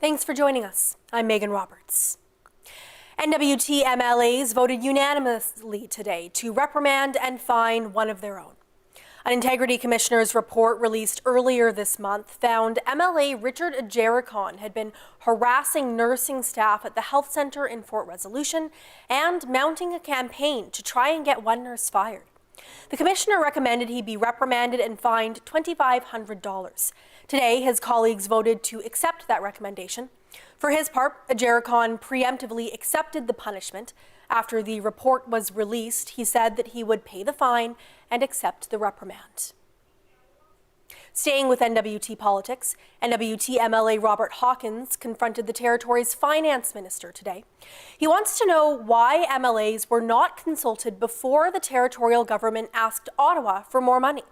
Thanks for joining us. I'm Megan Roberts. NWT MLAs voted unanimously today to reprimand and fine one of their own. An Integrity Commissioner's report released earlier this month found MLA Richard Yukon had been harassing nursing staff at the health centre in Fort Resolution and mounting a campaign to try and get one nurse fired. The Commissioner recommended he be reprimanded and fined $2,500. Today, his colleagues voted to accept that recommendation. For his part, Yukon preemptively accepted the punishment. After the report was released, he said that he would pay the fine and accept the reprimand. Staying with NWT politics, NWT MLA Robert Hawkins confronted the Territory's finance minister today. He wants to know why MLAs were not consulted before the territorial government asked Ottawa for more money.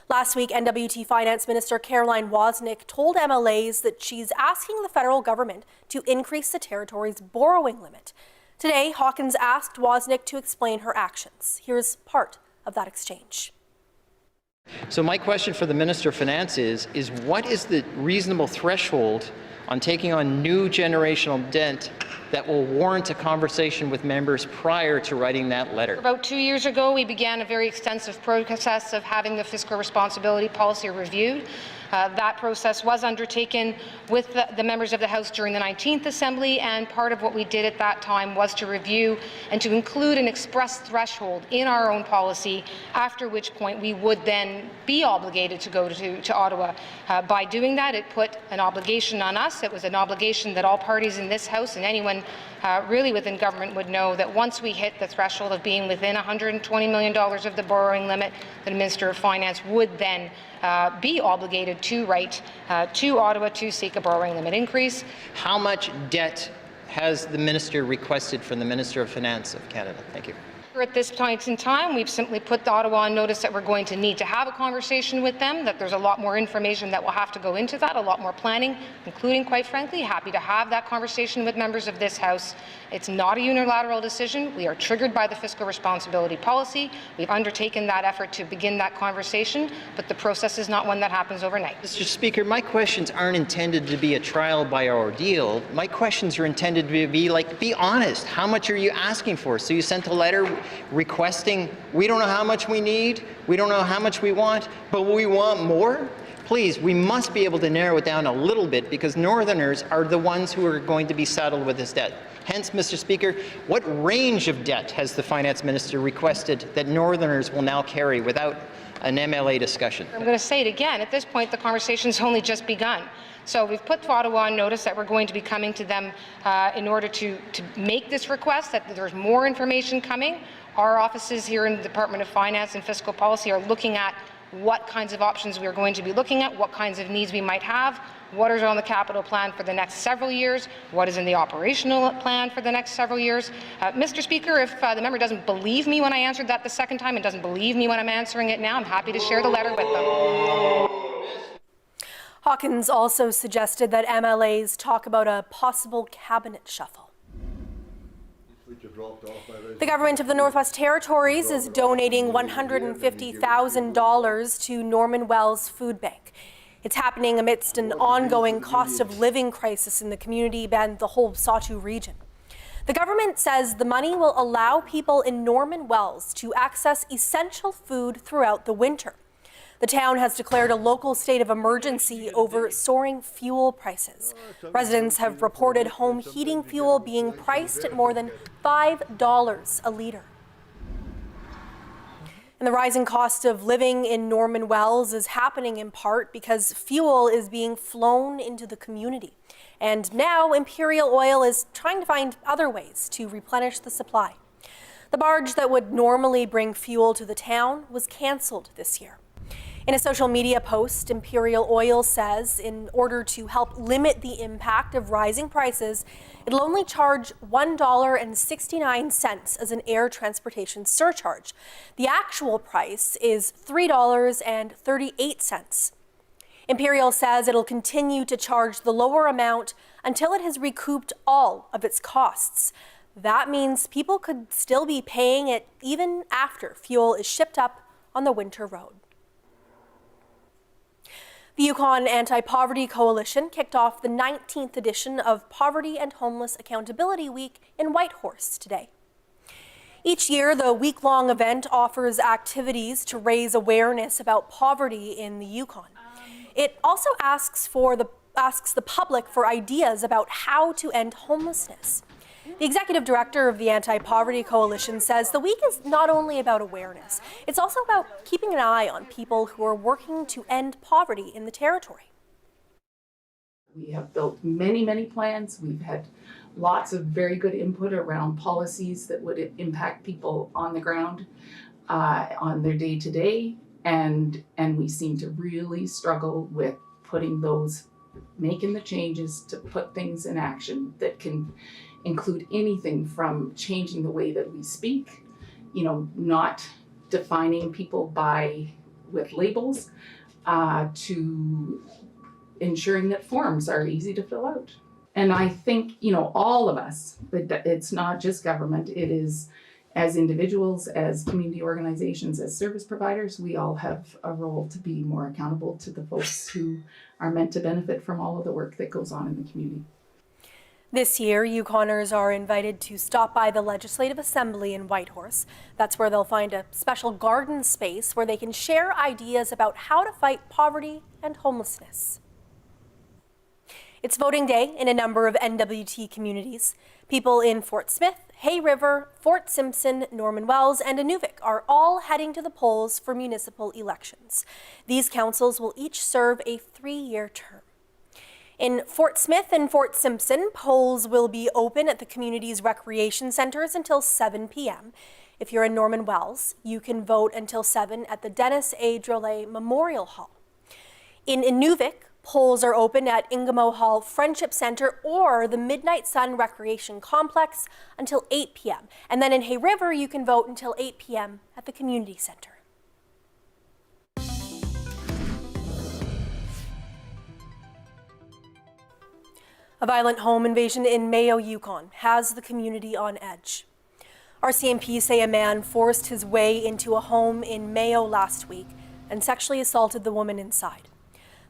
Last week, NWT Finance Minister Caroline Wozniak told MLAs that she's asking the federal government to increase the territory's borrowing limit. Today, Hawkins asked Wozniak to explain her actions. Here's part of that exchange. So my question for the Minister of Finance is what is the reasonable threshold on taking on new generational debt that will warrant a conversation with members prior to writing that letter? About 2 years ago, we began a very extensive process of having the fiscal responsibility policy reviewed. That process was undertaken with the members of the House during the 19th Assembly, and part of what we did at that time was to review and to include an express threshold in our own policy, after which point we would then be obligated to go to Ottawa. By doing that, it put an obligation on us. It was an obligation that all parties in this House and anyone really within government would know that once we hit the threshold of being within $120 million of the borrowing limit, the Minister of Finance would then be obligated to write to Ottawa to seek a borrowing limit increase. How much debt has the Minister requested from the Minister of Finance of Canada? Thank you. At this point in time, we've simply put Ottawa on notice that we're going to need to have a conversation with them, that there's a lot more information that will have to go into that, a lot more planning, including, quite frankly, happy to have that conversation with members of this House. It's not a unilateral decision. We are triggered by the fiscal responsibility policy. We've undertaken that effort to begin that conversation, but the process is not one that happens overnight. Mr. Speaker, my questions aren't intended to be a trial by ordeal. My questions are intended to be honest. How much are you asking for? So you sent a letter requesting, we don't know how much we need, we don't know how much we want, but we want more? Please, we must be able to narrow it down a little bit, because Northerners are the ones who are going to be saddled with this debt. Hence, Mr. Speaker, what range of debt has the Finance Minister requested that Northerners will now carry without an MLA discussion? I'm going to say it again. At this point, the conversation's only just begun. So we've put Ottawa on notice that we're going to be coming to them in order to make this request, that there's more information coming. Our offices here in the Department of Finance and Fiscal Policy are looking at what kinds of options we are going to be looking at, what kinds of needs we might have, what is on the capital plan for the next several years, what is in the operational plan for the next several years. Mr. Speaker, if the member doesn't believe me when I answered that the second time and doesn't believe me when I'm answering it now, I'm happy to share the letter with them. Hawkins also suggested that MLAs talk about a possible cabinet shuffle. The government of the Northwest Territories is donating $150,000 to Norman Wells Food Bank. It's happening amidst an ongoing cost of living crisis in the community and the whole Sawtoo region. The government says the money will allow people in Norman Wells to access essential food throughout the winter. The town has declared a local state of emergency over soaring fuel prices. Residents have reported home heating fuel being priced at more than $5 a litre. And the rising cost of living in Norman Wells is happening in part because fuel is being flown into the community. And now Imperial Oil is trying to find other ways to replenish the supply. The barge that would normally bring fuel to the town was cancelled this year. In a social media post, Imperial Oil says in order to help limit the impact of rising prices, it'll only charge $1.69 as an air transportation surcharge. The actual price is $3.38. Imperial says it'll continue to charge the lower amount until it has recouped all of its costs. That means people could still be paying it even after fuel is shipped up on the winter road. The Yukon Anti-Poverty Coalition kicked off the 19th edition of Poverty and Homeless Accountability Week in Whitehorse today. Each year, the week-long event offers activities to raise awareness about poverty in the Yukon. It also asks the public for ideas about how to end homelessness. The executive director of the Anti-Poverty Coalition says the week is not only about awareness, it's also about keeping an eye on people who are working to end poverty in the territory. We have built many plans. We've had lots of very good input around policies that would impact people on the ground, on their day-to-day, and we seem to really struggle with making the changes to put things in action that can include anything from changing the way that we speak, not defining people with labels, to ensuring that forms are easy to fill out. And I think, all of us, it's not just government, it is as individuals, as community organizations, as service providers, we all have a role to be more accountable to the folks who are meant to benefit from all of the work that goes on in the community. This year, Yukoners are invited to stop by the Legislative Assembly in Whitehorse. That's where they'll find a special garden space where they can share ideas about how to fight poverty and homelessness. It's voting day in a number of NWT communities. People in Fort Smith, Hay River, Fort Simpson, Norman Wells, and Inuvik are all heading to the polls for municipal elections. These councils will each serve a 3-year term. In Fort Smith and Fort Simpson, polls will be open at the community's recreation centers until 7 p.m. If you're in Norman Wells, you can vote until 7 at the Dennis A. Drolet Memorial Hall. In Inuvik, polls are open at Ingamo Hall Friendship Center or the Midnight Sun Recreation Complex until 8 p.m. And then in Hay River, you can vote until 8 p.m. at the Community Center. A violent home invasion in Mayo, Yukon has the community on edge. RCMP say a man forced his way into a home in Mayo last week and sexually assaulted the woman inside.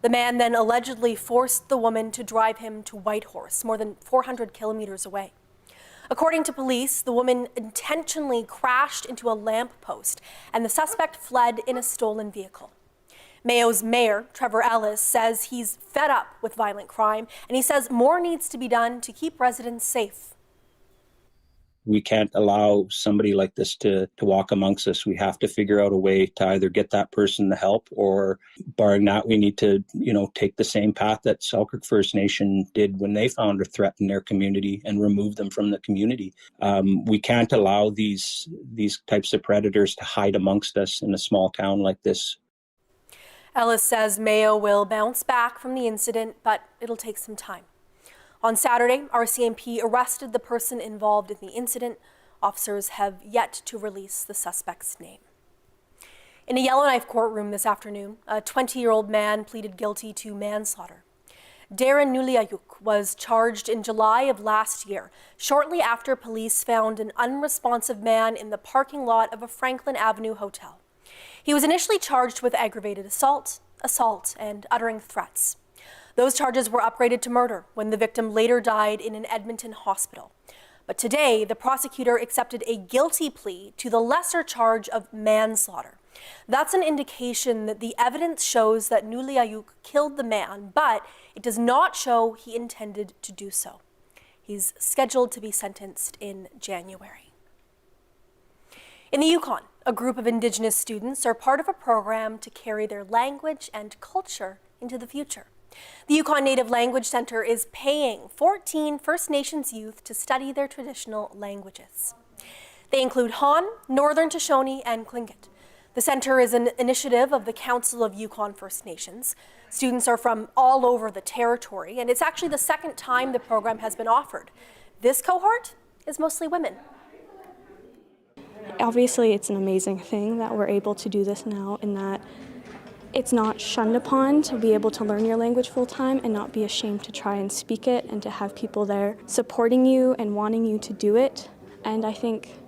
The man then allegedly forced the woman to drive him to Whitehorse, more than 400 kilometers away. According to police, the woman intentionally crashed into a lamppost and the suspect fled in a stolen vehicle. Mayo's mayor, Trevor Ellis, says he's fed up with violent crime, and he says more needs to be done to keep residents safe. We can't allow somebody like this to walk amongst us. We have to figure out a way to either get that person the help, or barring that, we need to, take the same path that Selkirk First Nation did when they found a threat in their community and remove them from the community. We can't allow these types of predators to hide amongst us in a small town like this. Ellis says Mayo will bounce back from the incident, but it'll take some time. On Saturday, RCMP arrested the person involved in the incident. Officers have yet to release the suspect's name. In a Yellowknife courtroom this afternoon, a 20-year-old man pleaded guilty to manslaughter. Darren Nuliayuk was charged in July of last year, shortly after police found an unresponsive man in the parking lot of a Franklin Avenue hotel. He was initially charged with aggravated assault, and uttering threats. Those charges were upgraded to murder when the victim later died in an Edmonton hospital. But today, the prosecutor accepted a guilty plea to the lesser charge of manslaughter. That's an indication that the evidence shows that Nuliayuk killed the man, but it does not show he intended to do so. He's scheduled to be sentenced in January. In the Yukon, a group of Indigenous students are part of a program to carry their language and culture into the future. The Yukon Native Language Centre is paying 14 First Nations youth to study their traditional languages. They include Han, Northern Shoshone, and Tlingit. The centre is an initiative of the Council of Yukon First Nations. Students are from all over the territory, and it's actually the second time the program has been offered. This cohort is mostly women. Obviously, it's an amazing thing that we're able to do this now, and that it's not shunned upon to be able to learn your language full-time and not be ashamed to try and speak it, and to have people there supporting you and wanting you to do it. And I think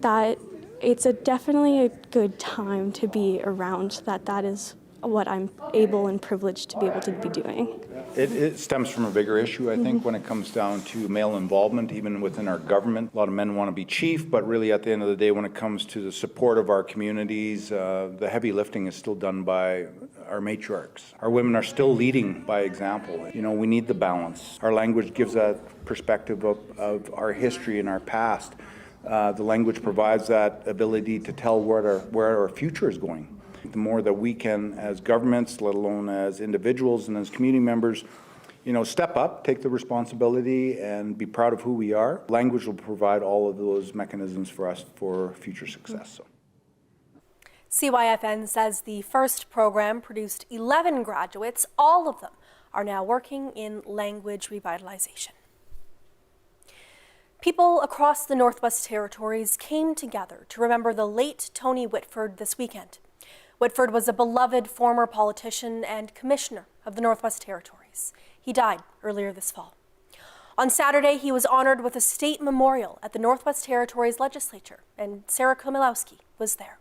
that it's definitely a good time to be around that is what I'm able and privileged to be able to be doing. It stems from a bigger issue, I think, when it comes down to male involvement, even within our government. A lot of men want to be chief, but really at the end of the day, when it comes to the support of our communities, the heavy lifting is still done by our matriarchs. Our women are still leading by example. You know, we need the balance. Our language gives that perspective of our history and our past. The language provides that ability to tell where our future is going. The more that we can, as governments, let alone as individuals and as community members, you know, step up, take the responsibility, and be proud of who we are. Language will provide all of those mechanisms for us for future success. So. CYFN says the first program produced 11 graduates. All of them are now working in language revitalization. People across the Northwest Territories came together to remember the late Tony Witford this weekend. Whitford was a beloved former politician and commissioner of the Northwest Territories. He died earlier this fall. On Saturday, he was honored with a state memorial at the Northwest Territories Legislature, and Sarah Komilowski was there.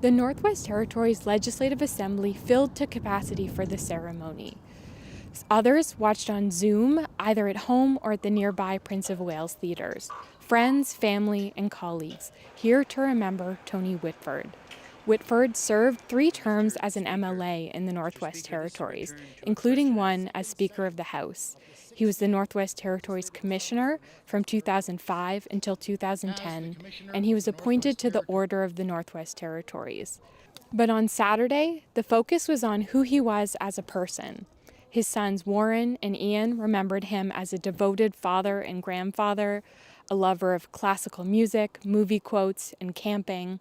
The Northwest Territories Legislative Assembly filled to capacity for the ceremony. Others watched on Zoom, either at home or at the nearby Prince of Wales theaters. Friends, family, and colleagues here to remember Tony Whitford. Whitford served 3 terms as an MLA in the Northwest Territories, including one as Speaker of the House. He was the Northwest Territories Commissioner from 2005 until 2010, and he was appointed to the Order of the Northwest Territories. But on Saturday, the focus was on who he was as a person. His sons Warren and Ian remembered him as a devoted father and grandfather, a lover of classical music, movie quotes, and camping.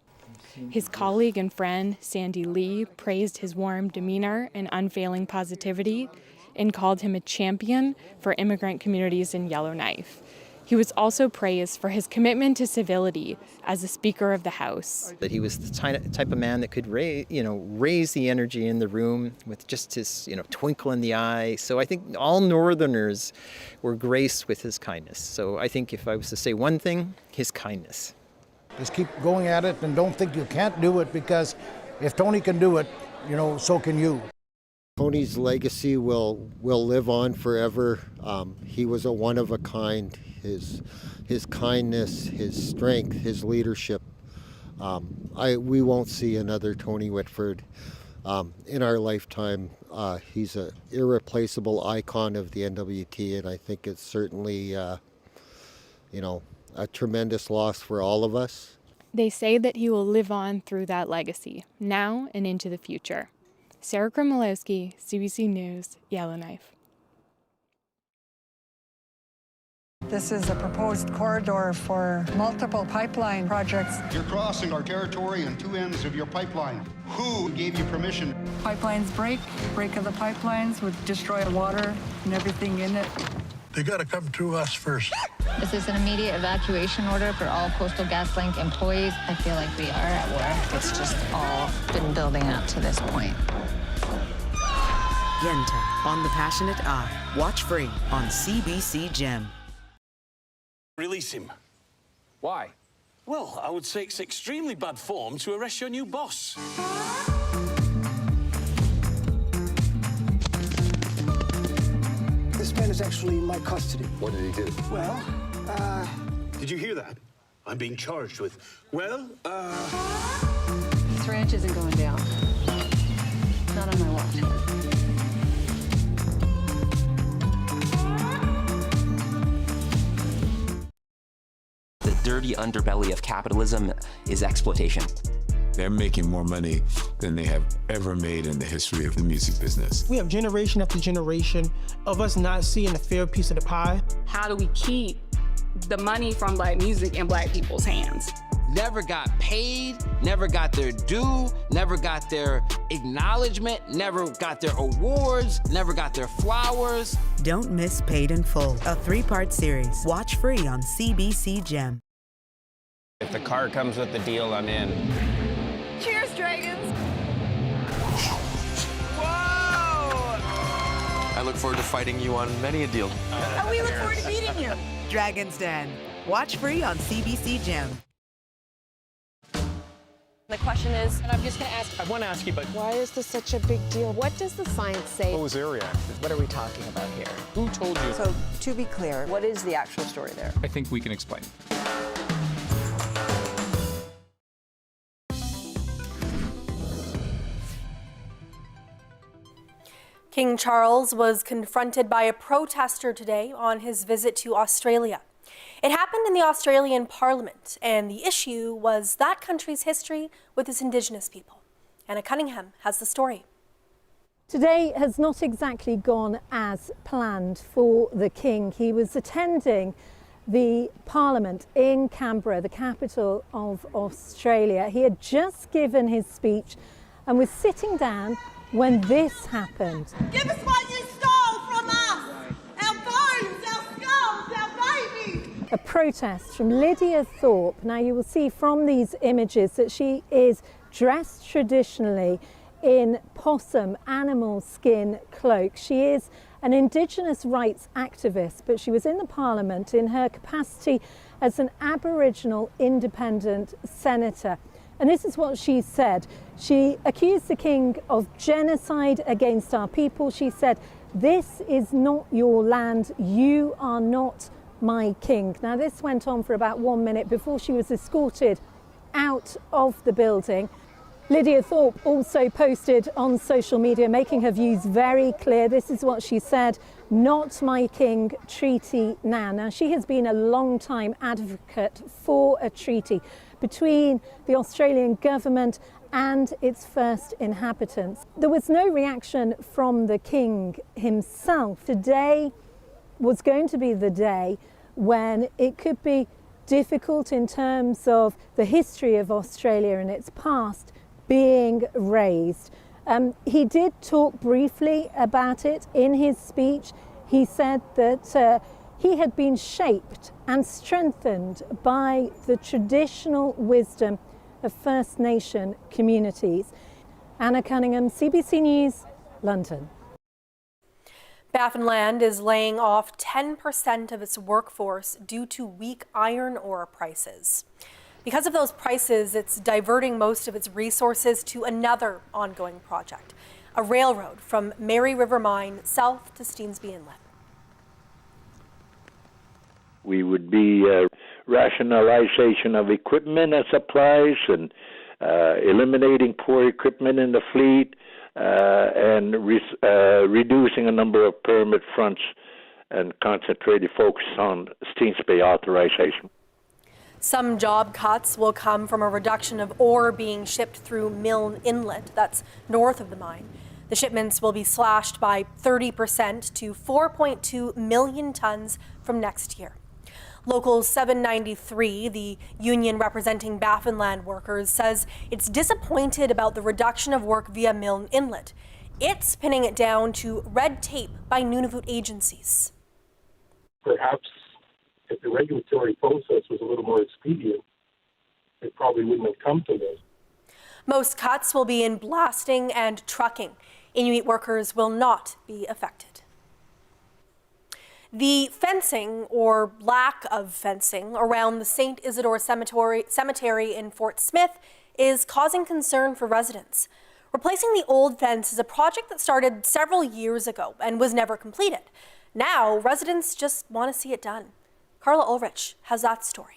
His colleague and friend, Sandy Lee, praised his warm demeanor and unfailing positivity and called him a champion for immigrant communities in Yellowknife. He was also praised for his commitment to civility as a Speaker of the House. That he was the type of man that could raise the energy in the room with just his twinkle in the eye. So I think all Northerners were graced with his kindness. So I think if I was to say one thing, his kindness. Just keep going at it and don't think you can't do it, because if Tony can do it, so can you. Tony's legacy will live on forever. He was a one of a kind. His kindness, his strength, his leadership. We won't see another Tony Whitford in our lifetime. He's an irreplaceable icon of the NWT, and I think it's certainly, a tremendous loss for all of us. They say that he will live on through that legacy, now and into the future. Sarah Komilowski, CBC News, Yellowknife. This is a proposed corridor for multiple pipeline projects. You're crossing our territory on 2 ends of your pipeline. Who gave you permission? Pipelines break of the pipelines would destroy water and everything in it. They got to come through us first. This is an immediate evacuation order for all Coastal GasLink employees. I feel like we are at war. It's just all been building up to this point. Yenta on the Passionate Eye. Watch free on CBC Gem. Release him. Why? Well, I would say it's extremely bad form to arrest your new boss. This man is actually in my custody. What did he do? Well, Did you hear that? I'm being charged with, This ranch isn't going down. Not on my watch. The dirty underbelly of capitalism is exploitation. They're making more money than they have ever made in the history of the music business. We have generation after generation of us not seeing a fair piece of the pie. How do we keep the money from Black music in Black people's hands? Never got paid, never got their due, never got their acknowledgement, never got their awards, never got their flowers. Don't miss Paid in Full, a 3-part series. Watch free on CBC Gem. If the car comes with the deal, I'm in. Cheers, Dragons! Whoa! I look forward to fighting you on many a deal. And we look forward to beating you. Dragon's Den. Watch free on CBC Gem. The question is, and I'm just going to ask, I want to ask you, but why is this such a big deal? What does the science say? what was their reaction? What are we talking about here? Who told you? so to be clear, what is the actual story there? I think we can explain. King Charles was confronted by a protester today on his visit to Australia. It happened in the Australian Parliament, and the issue was that country's history with its Indigenous people. Anna Cunningham has the story. Today has not exactly gone as planned for the King. He was attending the Parliament in Canberra, the capital of Australia. He had just given his speech and was sitting down when this happened. Give us what you stole from us! Our bones, our skulls, our babies! A protest from Lydia Thorpe. Now you will see from these images that she is dressed traditionally in possum animal skin cloak. She is an Indigenous rights activist, but she was in the Parliament in her capacity as an Aboriginal independent senator. And this is what she said. She accused the King of genocide against our people. She said, "This is not your land. You are not my king." Now, this went on for about 1 minute before she was escorted out of the building. Lydia Thorpe also posted on social media, making her views very clear. This is what she said: "Not my king, treaty now." Now, she has been a long-time advocate for a treaty between the Australian government and its first inhabitants. There was no reaction from the King himself. Today was going to be the day when it could be difficult in terms of the history of Australia and its past being raised. He did talk briefly about it in his speech. He said that he had been shaped and strengthened by the traditional wisdom of First Nation communities. Anna Cunningham, CBC News, London. Baffinland is laying off 10% of its workforce due to weak iron ore prices. Because of those prices, it's diverting most of its resources to another ongoing project, a railroad from Mary River Mine south to Steensby Inlet. We would be rationalization of equipment and supplies and eliminating poor equipment in the fleet and reducing a number of permit fronts and concentrated focus on Steensby authorization. Some job cuts will come from a reduction of ore being shipped through Milne Inlet, that's north of the mine. The shipments will be slashed by 30% to 4.2 million tons from next year. Local 793, the union representing Baffinland workers, says it's disappointed about the reduction of work via Milne Inlet. It's pinning it down to red tape by Nunavut agencies. Perhaps if the regulatory process was a little more expedient, it probably wouldn't have come to this. Most cuts will be in blasting and trucking. Inuit workers will not be affected. The fencing, or lack of fencing, around the St. Isidore Cemetery in Fort Smith is causing concern for residents. Replacing the old fence is a project that started several years ago and was never completed. Now, residents just want to see it done. Carla Ulrich has that story.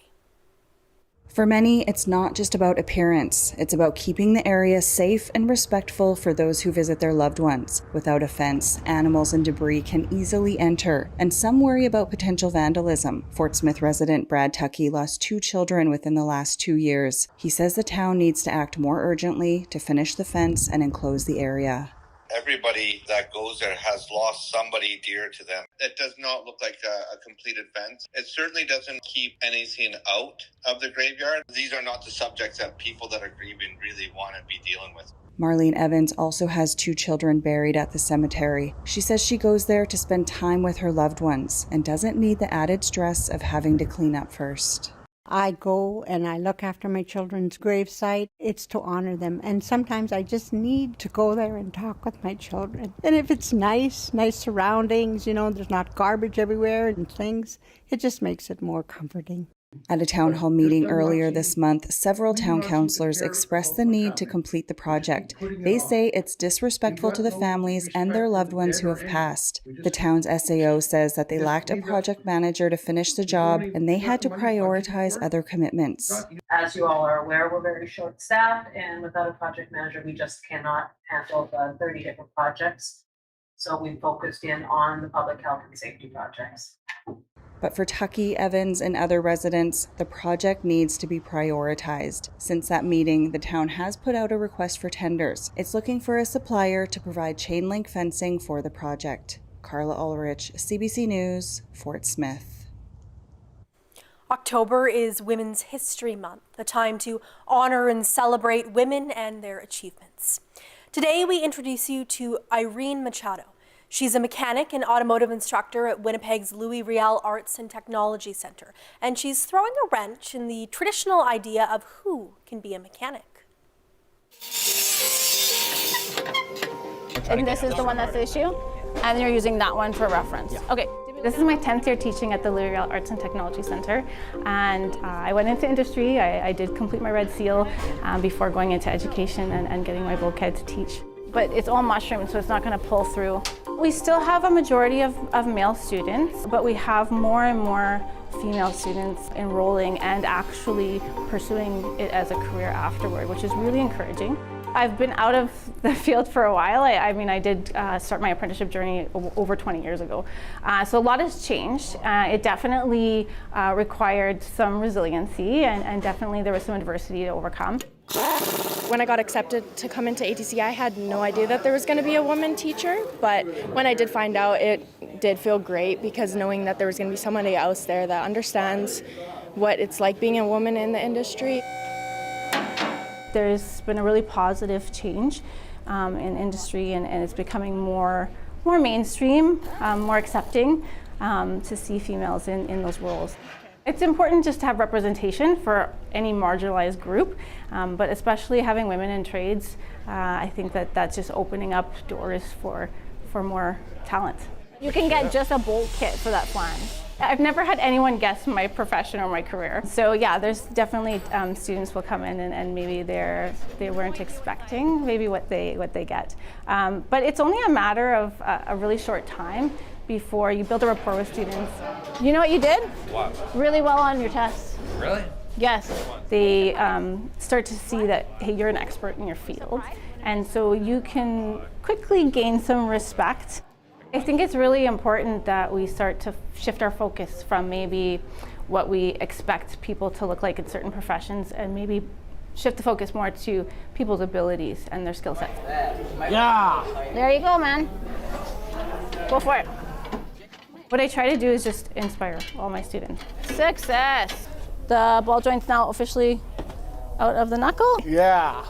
For many, it's not just about appearance. It's about keeping the area safe and respectful for those who visit their loved ones. Without a fence, animals and debris can easily enter, and some worry about potential vandalism. Fort Smith resident Brad Tuckey lost 2 children within the last 2 years. He says the town needs to act more urgently to finish the fence and enclose the area. Everybody that goes there has lost somebody dear to them. It does not look like a completed fence. It certainly doesn't keep anything out of the graveyard. These are not the subjects that people that are grieving really want to be dealing with. Marlene Evans also has 2 children buried at the cemetery. She says she goes there to spend time with her loved ones and doesn't need the added stress of having to clean up first. I go and I look after my children's gravesite. It's to honor them. And sometimes I just need to go there and talk with my children. And if it's nice surroundings, there's not garbage everywhere and things, it just makes it more comforting. At a town hall meeting earlier this month, several town councillors expressed the need to complete the project. They say it's disrespectful to the families and their loved ones who have passed. The town's SAO says that they lacked a project manager to finish the job and they had to prioritize other commitments. As you all are aware, we're very short-staffed, and without a project manager, we just cannot handle the 30 different projects. So we focused in on the public health and safety projects. But for Tucky, Evans, and other residents, the project needs to be prioritized. Since that meeting, the town has put out a request for tenders. It's looking for a supplier to provide chain link fencing for the project. Carla Ulrich, CBC News, Fort Smith. October is Women's History Month, a time to honor and celebrate women and their achievements. Today, we introduce you to Irene Machado. She's a mechanic and automotive instructor at Winnipeg's Louis Riel Arts and Technology Centre, and she's throwing a wrench in the traditional idea of who can be a mechanic. And this is the one that's the issue, and you're using that one for reference. Okay. This is my 10th year teaching at the Louis Riel Arts and Technology Centre, and I went into industry. I did complete my Red Seal before going into education and getting my vocab to teach. But it's all mushroom, so it's not going to pull through. We still have a majority of male students, but we have more and more female students enrolling and actually pursuing it as a career afterward, which is really encouraging. I've been out of the field for a while. I did start my apprenticeship journey over 20 years ago. So a lot has changed. It definitely required some resiliency, and definitely there was some adversity to overcome. When I got accepted to come into ATC, I had no idea that there was going to be a woman teacher, but when I did find out, it did feel great, because knowing that there was going to be somebody else there that understands what it's like being a woman in the industry. There's been a really positive change in industry, and it's becoming more mainstream, more accepting to see females in those roles. It's important just to have representation for any marginalized group, but especially having women in trades, I think that's just opening up doors for more talent. You can get just a bolt kit for that flange. I've never had anyone guess my profession or my career. So yeah, there's definitely students will come in and maybe they weren't expecting maybe what they get. But it's only a matter of a really short time before you build a rapport with students. You know what you did? What? Really well on your tests. Really? Yes. They start to see that, hey, you're an expert in your field. And so you can quickly gain some respect. I think it's really important that we start to shift our focus from maybe what we expect people to look like in certain professions, and maybe shift the focus more to people's abilities and their skill sets. Yeah! There you go, man. Go for it. What I try to do is just inspire all my students. Success! The ball joint's now officially out of the knuckle. Yeah.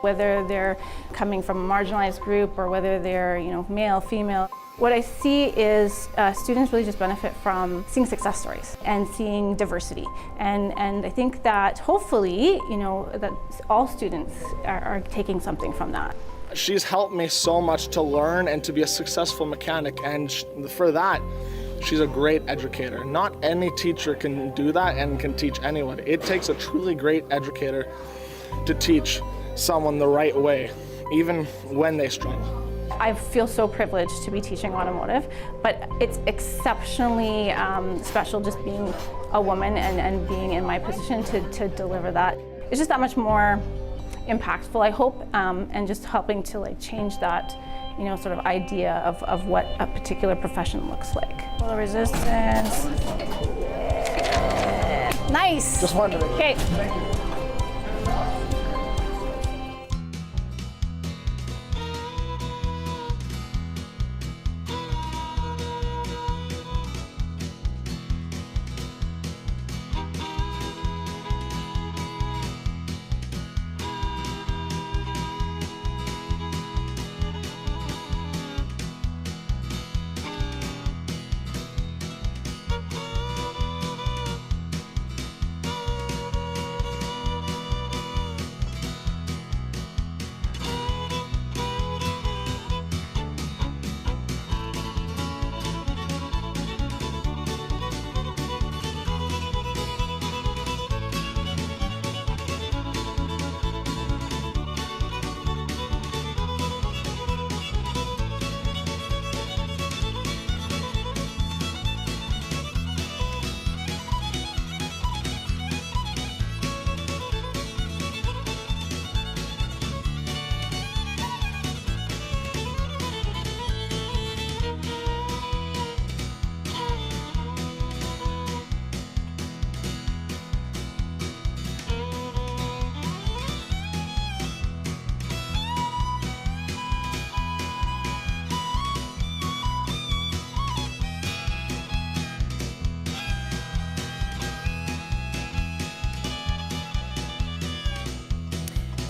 Whether they're coming from a marginalized group or whether they're, male, female. What I see is students really just benefit from seeing success stories and seeing diversity. And I think that hopefully, that all students are taking something from that. She's helped me so much to learn and to be a successful mechanic, and for that, she's a great educator. Not any teacher can do that and can teach anyone. It takes a truly great educator to teach someone the right way, even when they struggle. I feel so privileged to be teaching automotive, but it's exceptionally special just being a woman and being in my position to deliver that. It's just that much more impactful, I hope, and just helping to change that, sort of idea of what a particular profession looks like. Full resistance. Nice. Just wondering. Okay. Thank you.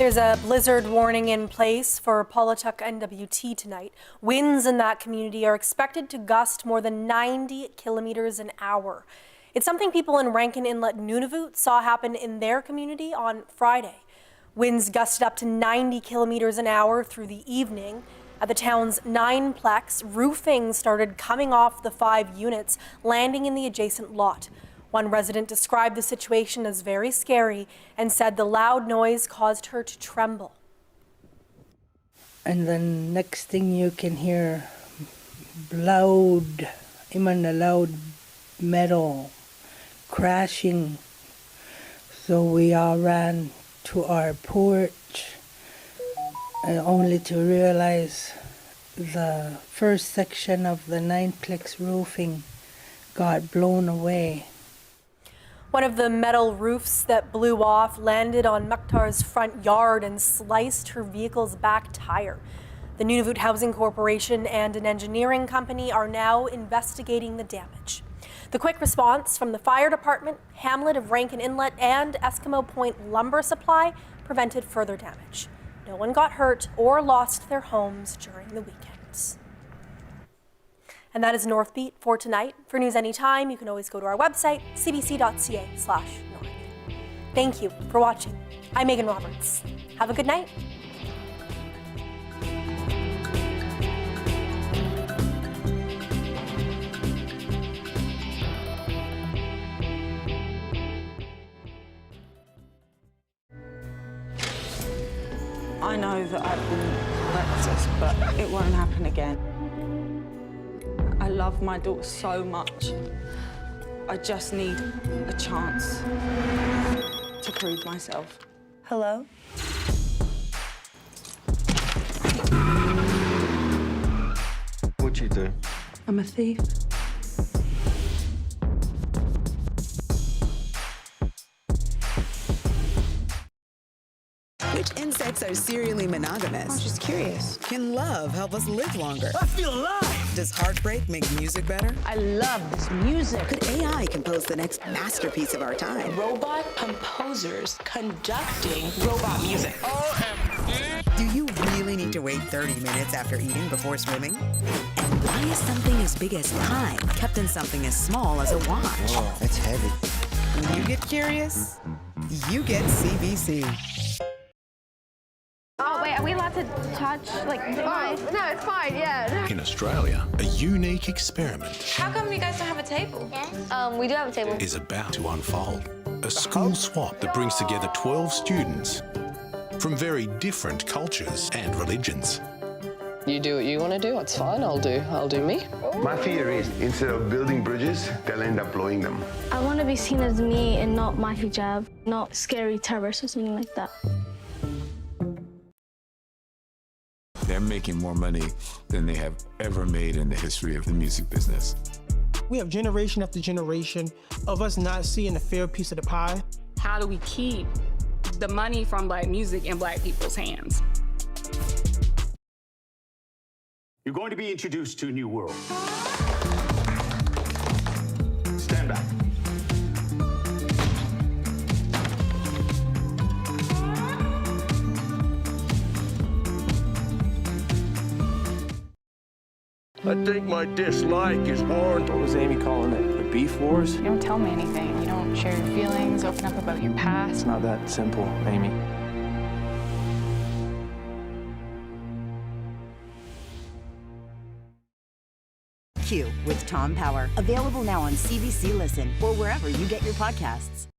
There's a blizzard warning in place for Paulatuk NWT tonight. Winds in that community are expected to gust more than 90 kilometers an hour. It's something people in Rankin Inlet, Nunavut saw happen in their community on Friday. Winds gusted up to 90 kilometers an hour through the evening. At the town's 9-plex, roofing started coming off the 5 units, landing in the adjacent lot. One resident described the situation as very scary and said the loud noise caused her to tremble. And then next thing you can hear loud, even a loud metal crashing. So we all ran to our porch, only to realize the first section of the 9-plex roofing got blown away. One of the metal roofs that blew off landed on Mukhtar's front yard and sliced her vehicle's back tire. The Nunavut Housing Corporation and an engineering company are now investigating the damage. The quick response from the fire department, Hamlet of Rankin Inlet, and Eskimo Point Lumber Supply prevented further damage. No one got hurt or lost their homes during the weekend. And that is Northbeat for tonight. For news anytime, you can always go to our website, cbc.ca/north. Thank you for watching. I'm Megan Roberts. Have a good night. I know that I've been reckless, but it won't happen again. I love my daughter so much. I just need a chance to prove myself. Hello? What'd you do? I'm a thief. Which insects are serially monogamous? I'm just curious. Can love help us live longer? I feel alive! Does heartbreak make music better? I love this music. Could AI compose the next masterpiece of our time? Robot composers conducting robot music. Do you really need to wait 30 minutes after eating before swimming? And why is something as big as time kept in something as small as a watch? Whoa, that's heavy. When you get curious, you get CBC. Oh, wait, are we allowed to touch? Like, no, it's fine, yeah. In Australia, a unique experiment How come you guys don't have a table? We do have a table. is about to unfold. A school swap that brings together 12 students from very different cultures and religions. You do what you want to do, it's fine, I'll do me. My fear is, instead of building bridges, they'll end up blowing them. I want to be seen as me and not my hijab, not scary terrorists or something like that. They're making more money than they have ever made in the history of the music business. We have generation after generation of us not seeing a fair piece of the pie. How do we keep the money from Black music in Black people's hands? You're going to be introduced to a new world. Stand back. I think my dislike is born. What was Amy calling it? The beef wars? You don't tell me anything. You don't share your feelings, open up about your past. It's not that simple, Amy. Q with Tom Power. Available now on CBC Listen or wherever you get your podcasts.